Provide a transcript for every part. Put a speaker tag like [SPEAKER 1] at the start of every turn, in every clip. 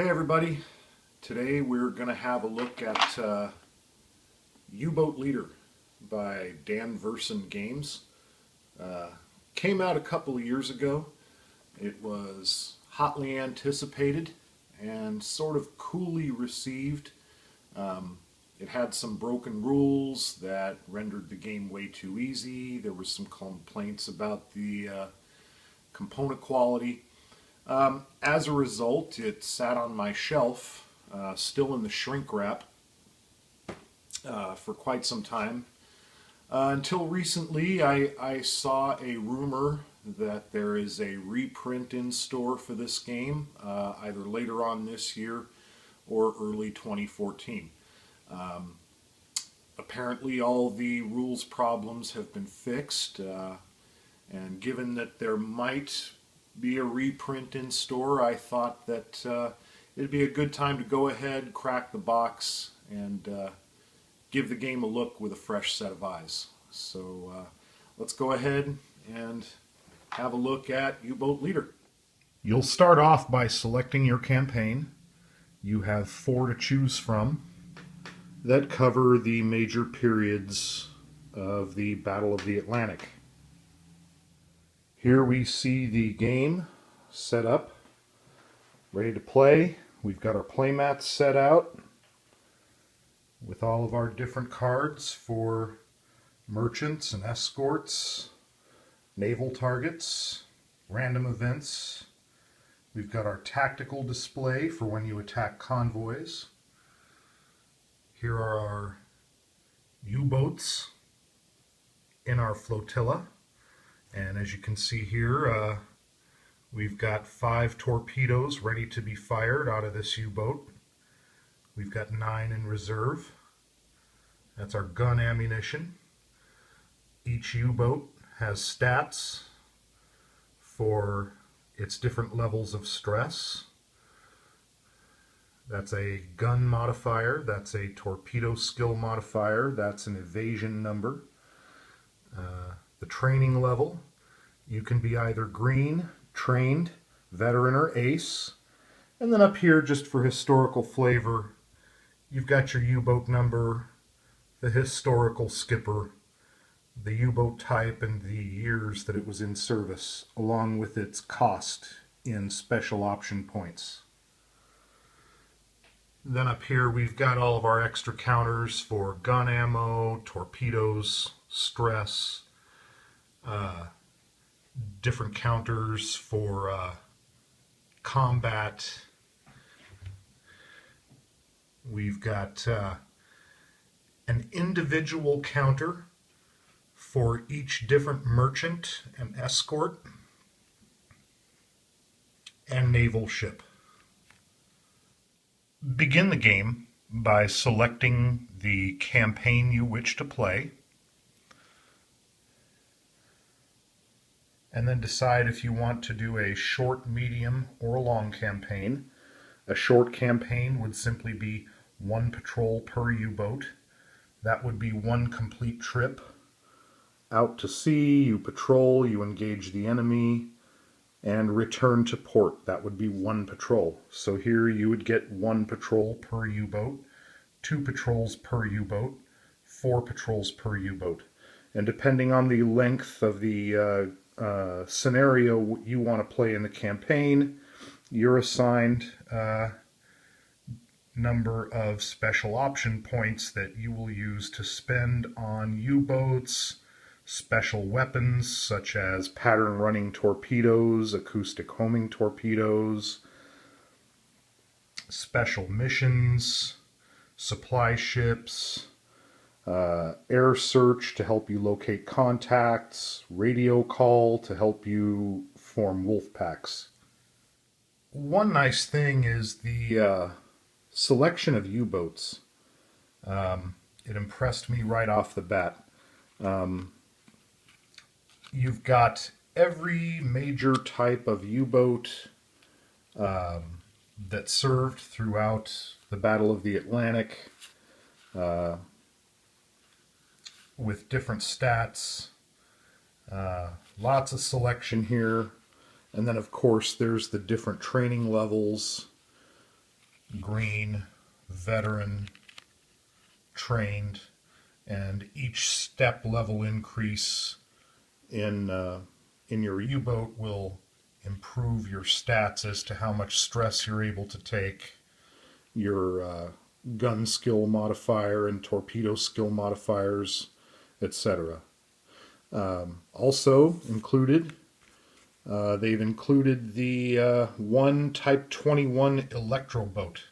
[SPEAKER 1] Hey everybody, today we're going to have a look at U-Boat Leader by Dan Versen Games. Came out a couple of years ago. It was hotly anticipated and sort of coolly received. It had some broken rules that rendered the game way too easy. There were some complaints about the component quality. As a result, it sat on my shelf, still in the shrink wrap, for quite some time. Until recently, I saw a rumor that there is a reprint in store for this game, either later on this year or early 2014. Apparently all the rules problems have been fixed, and given that there might be a reprint in store, I thought that it'd be a good time to go ahead, crack the box, and give the game a look with a fresh set of eyes. So let's go ahead and have a look at U-Boat Leader. You'll start off by selecting your campaign. You have 4 to choose from that cover the major periods of the Battle of the Atlantic. Here we see the game set up, ready to play. We've got our playmats set out with all of our different cards for merchants and escorts, naval targets, random events. We've got our tactical display for when you attack convoys. Here are our U-boats in our flotilla. And as you can see here, we've got 5 torpedoes ready to be fired out of this U-boat. We've got 9 in reserve. That's our gun ammunition. Each U-boat has stats for its different levels of stress. That's a gun modifier, that's a torpedo skill modifier, that's an evasion number. The training level, you can be either green, trained, veteran, or ace. And then up here, just for historical flavor, you've got your U-boat number, the historical skipper, the U-boat type, and the years that it was in service, along with its cost in special option points. Then up here we've got all of our extra counters for gun ammo, torpedoes, stress, different counters for combat. We've got an individual counter for each different merchant and escort and naval ship. Begin the game by selecting the campaign you wish to play, and then decide if you want to do a short, medium, or long campaign. A short campaign would simply be 1 patrol per U-boat. That would be 1 complete trip out to sea. You patrol, you engage the enemy, and return to port. That would be 1 patrol. So here you would get 1 patrol per U-boat, 2 patrols per U-boat, 4 patrols per U-boat. And depending on the length of the scenario you want to play in the campaign, you're assigned a number of special option points that you will use to spend on U-boats, special weapons such as pattern running torpedoes, acoustic homing torpedoes, special missions, supply ships, air search to help you locate contacts, radio call to help you form wolf packs. One nice thing is the selection of U-boats. It impressed me right off the bat. You've got every major type of U-boat that served throughout the Battle of the Atlantic, with different stats. Lots of selection here. And then, of course, there's the different training levels green, veteran, trained, and each step level increase in your U-boat will improve your stats as to how much stress you're able to take, your gun skill modifier and torpedo skill modifiers, etc. Also included, they've included the one Type 21 electro boat.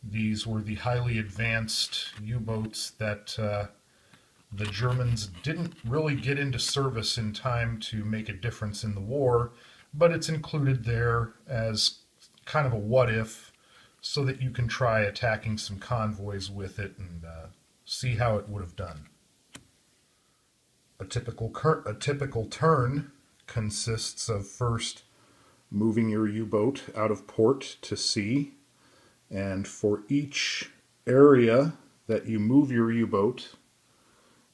[SPEAKER 1] These were the highly advanced U-boats that the Germans didn't really get into service in time to make a difference in the war, but it's included there as kind of a what-if, so that you can try attacking some convoys with it and see how it would have done. A typical turn consists of first moving your U-boat out of port to sea, and for each area that you move your U-boat,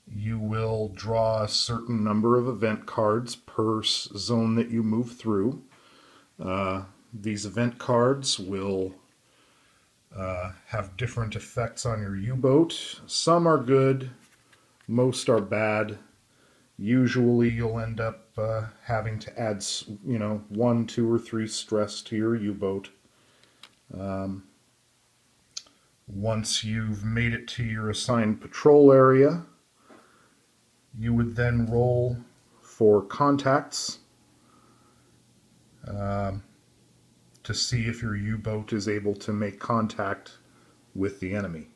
[SPEAKER 1] you will draw a certain number of event cards per zone that you move through. These event cards will have different effects on your U-boat. Some are good, most are bad. Usually you'll end up having to add, 1, 2, or 3 stress to your U-boat. Once you've made it to your assigned patrol area, you would then roll for contacts to see if your U-boat is able to make contact with the enemy.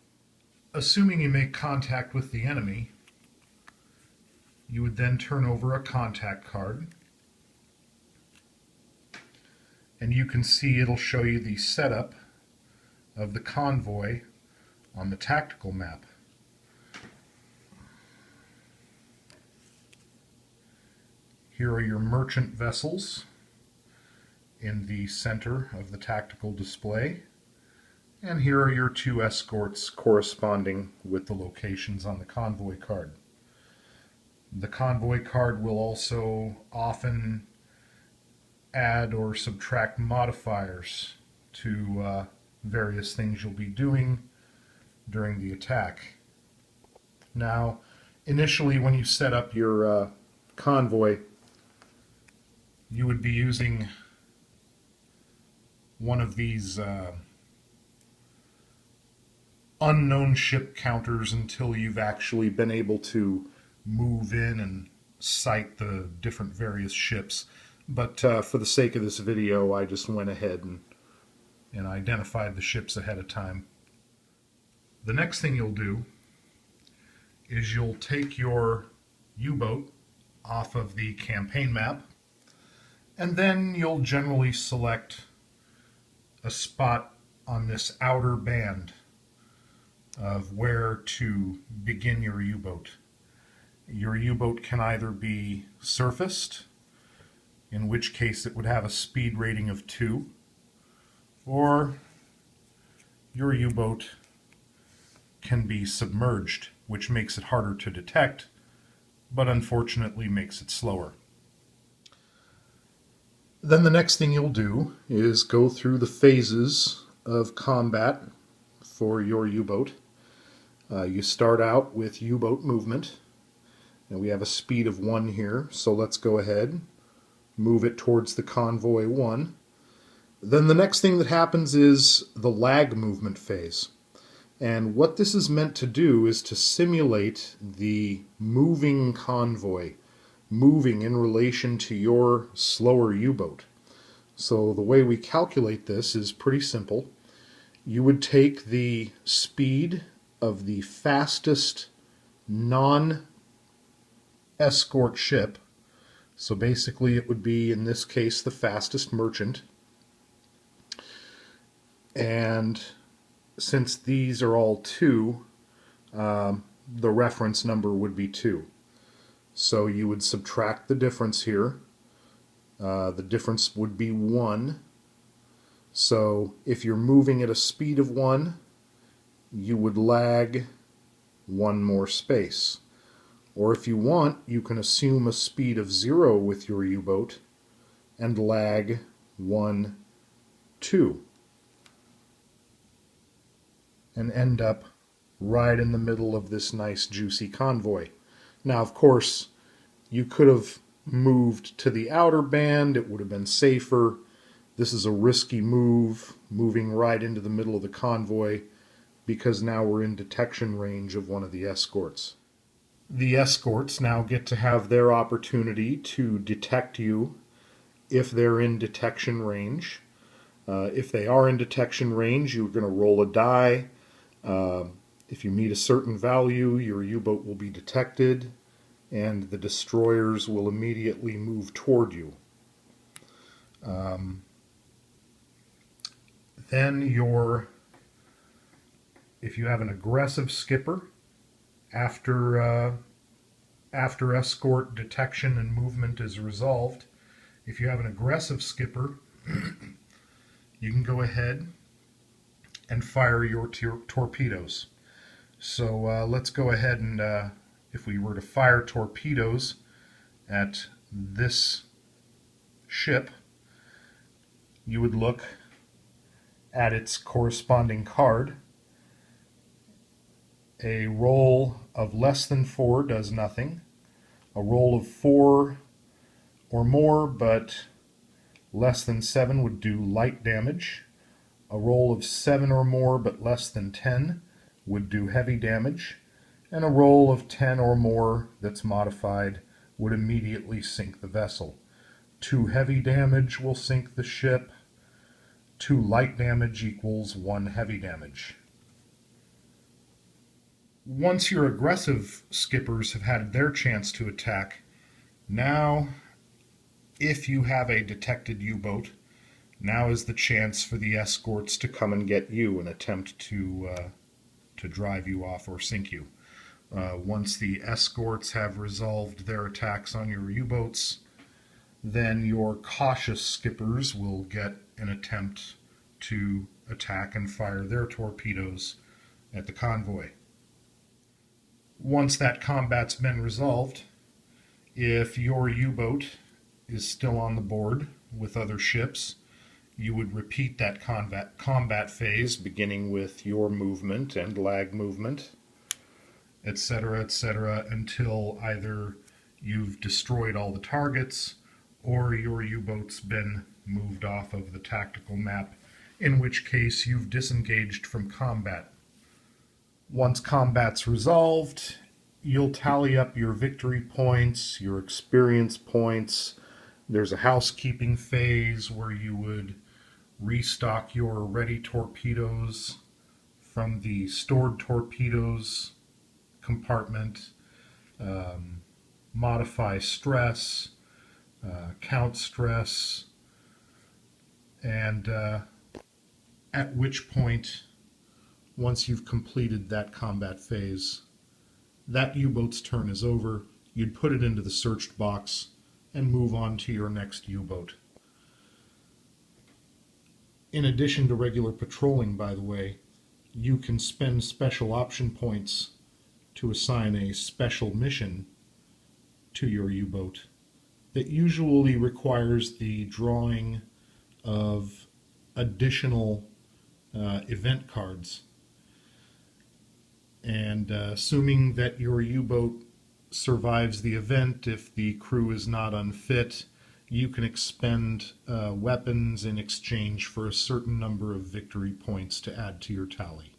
[SPEAKER 1] Assuming you make contact with the enemy, you would then turn over a contact card, and you can see it'll show you the setup of the convoy on the tactical map. Here are your merchant vessels in the center of the tactical display, and here are your 2 escorts corresponding with the locations on the convoy card. The convoy card will also often add or subtract modifiers to various things you'll be doing during the attack. Now, initially when you set up your convoy, you would be using one of these unknown ship counters until you've actually been able to move in and sight the different various ships. But for the sake of this video, I just went ahead and identified the ships ahead of time. The next thing you'll do is you'll take your U-boat off of the campaign map, and then you'll generally select a spot on this outer band of where to begin your U-boat. Your U-boat can either be surfaced, in which case it would have a speed rating of 2, or your U-boat can be submerged, which makes it harder to detect, but unfortunately makes it slower. Then the next thing you'll do is go through the phases of combat for your U-boat. You start out with U-boat movement, and we have a speed of 1 here, so let's go ahead, move it towards the convoy 1. Then the next thing that happens is the lag movement phase. And what this is meant to do is to simulate the moving convoy, moving in relation to your slower U-boat. So the way we calculate this is pretty simple. You would take the speed of the fastest non-escort ship, so basically it would be, in this case, the fastest merchant, and since these are all 2, the reference number would be 2. So you would subtract the difference here. The difference would be 1. So if you're moving at a speed of 1, you would lag 1 more space. Or if you want, you can assume a speed of 0 with your U-boat and lag 1, 2. and end up right in the middle of this nice juicy convoy. Now, of course, you could have moved to the outer band. It would have been safer. This is a risky move, moving right into the middle of the convoy, because now we're in detection range of one of the escorts. The escorts now get to have their opportunity to detect you if they're in detection range. If they are in detection range, you're going to roll a die. If you meet a certain value, your U-boat will be detected, and the destroyers will immediately move toward you. Then if you have an aggressive skipper, after escort detection and movement is resolved, if you have an aggressive skipper, you can go ahead and fire your torpedoes. So let's go ahead and, if we were to fire torpedoes at this ship, you would look at its corresponding card. A roll of less than 4 does nothing. A roll of 4 or more but less than 7 would do light damage. A roll of 7 or more but less than 10 would do heavy damage. And a roll of 10 or more that's modified would immediately sink the vessel. 2 heavy damage will sink the ship. 2 light damage equals 1 heavy damage. Once your aggressive skippers have had their chance to attack, now, if you have a detected U-boat, now is the chance for the escorts to come and get you and attempt to drive you off or sink you. Once the escorts have resolved their attacks on your U-boats, then your cautious skippers will get an attempt to attack and fire their torpedoes at the convoy. Once that combat's been resolved, if your U-boat is still on the board with other ships, you would repeat that combat phase, beginning with your movement and lag movement, etc., until either you've destroyed all the targets or your U-boat's been moved off of the tactical map, in which case you've disengaged from combat. Once combat's resolved, you'll tally up your victory points, your experience points. There's a housekeeping phase where you would restock your ready torpedoes from the stored torpedoes compartment, modify stress, count stress, and at which point, once you've completed that combat phase, that U-boat's turn is over. You'd put it into the searched box and move on to your next U-boat. In addition to regular patrolling, by the way, you can spend special option points to assign a special mission to your U-boat that usually requires the drawing of additional event cards. And assuming that your U-boat survives the event, if the crew is not unfit, you can expend weapons in exchange for a certain number of victory points to add to your tally.